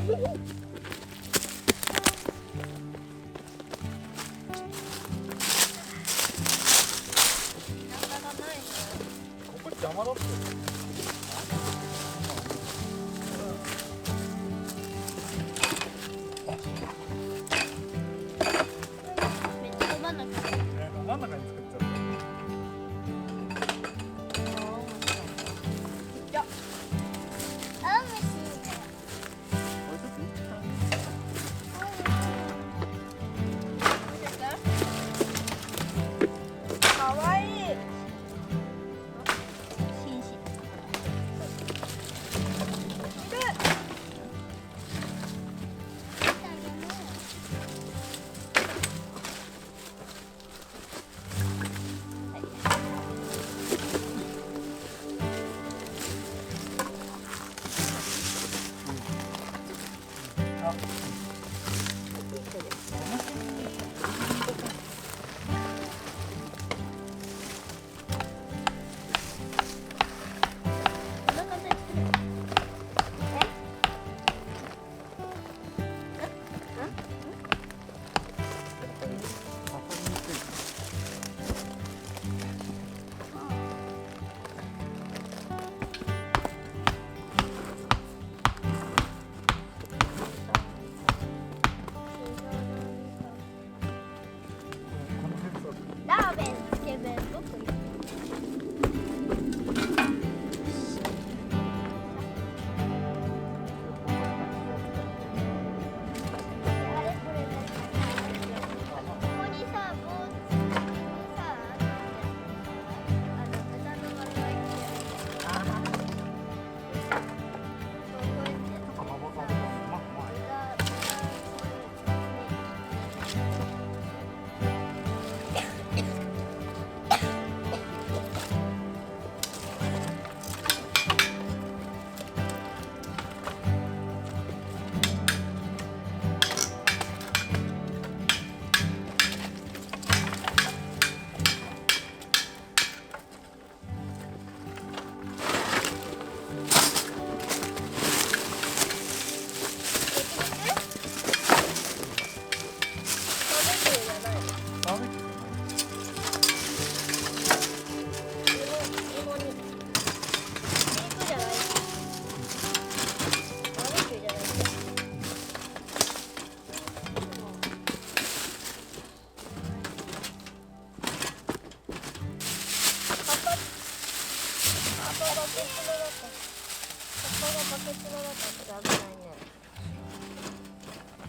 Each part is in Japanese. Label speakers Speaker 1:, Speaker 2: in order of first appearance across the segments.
Speaker 1: こ邪魔だって。
Speaker 2: めっちゃど真ん中。
Speaker 1: 真ん中に作っちゃった。
Speaker 2: かわいい。紳士。ラーメン、つけ麺、どこ行く？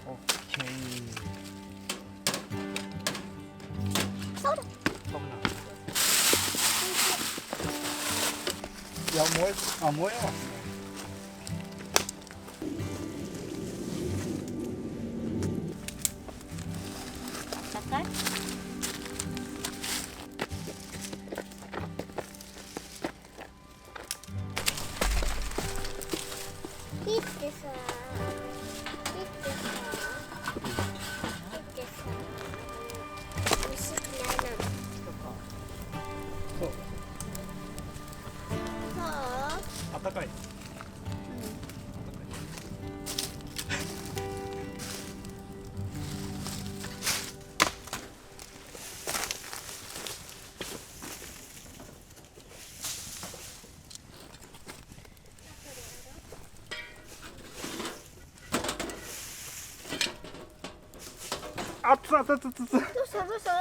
Speaker 1: オッケー。
Speaker 2: そうだ。
Speaker 1: いや燃えますね。
Speaker 2: 高い？火ってさ、虫嫌いなの。
Speaker 1: そう。
Speaker 2: そう？
Speaker 1: あったかい。熱々熱々熱々。
Speaker 2: どうしたどうした？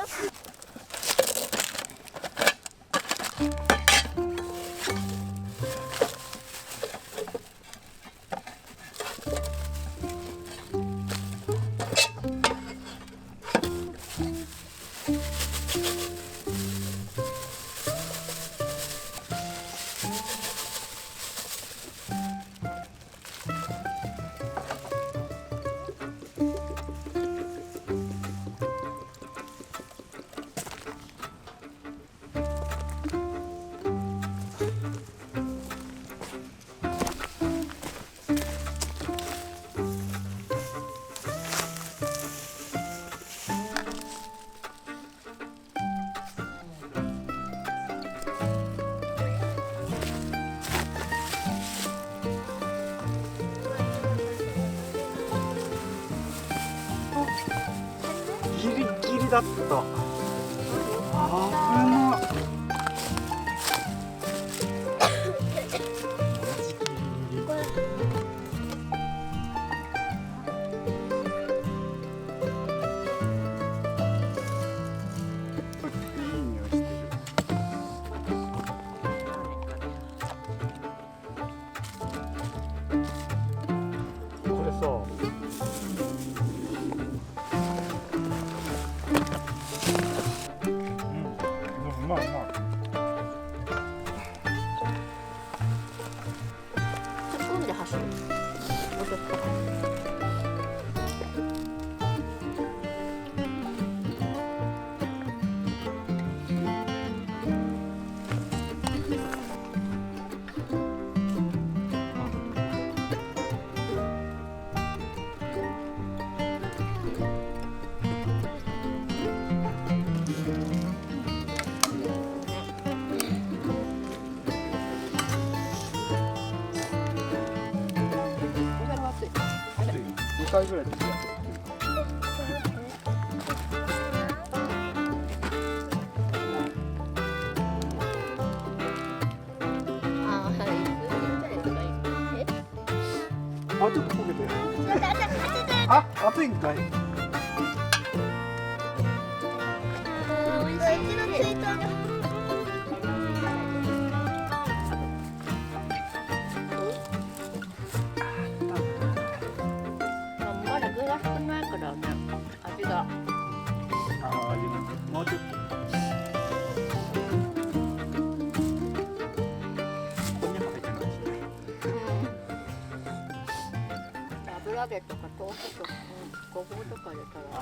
Speaker 1: きだった。危な。いい匂いしてる。これさ。うまい。
Speaker 3: 突っ込んで走る。もうちょっと。
Speaker 1: 2回ぐらいでやってる。
Speaker 3: あー、はい。
Speaker 1: あ、ちょっと焦げてる。
Speaker 2: あ、
Speaker 1: あ、熱いんかい。
Speaker 2: うちのツイートが。
Speaker 3: まだ具が少ないからね、味が。
Speaker 1: あ、味がもうちょっと。こんにゃく入ってないですね。
Speaker 3: 油揚げとか豆腐とか、ごぼうとか入れたら。
Speaker 1: あ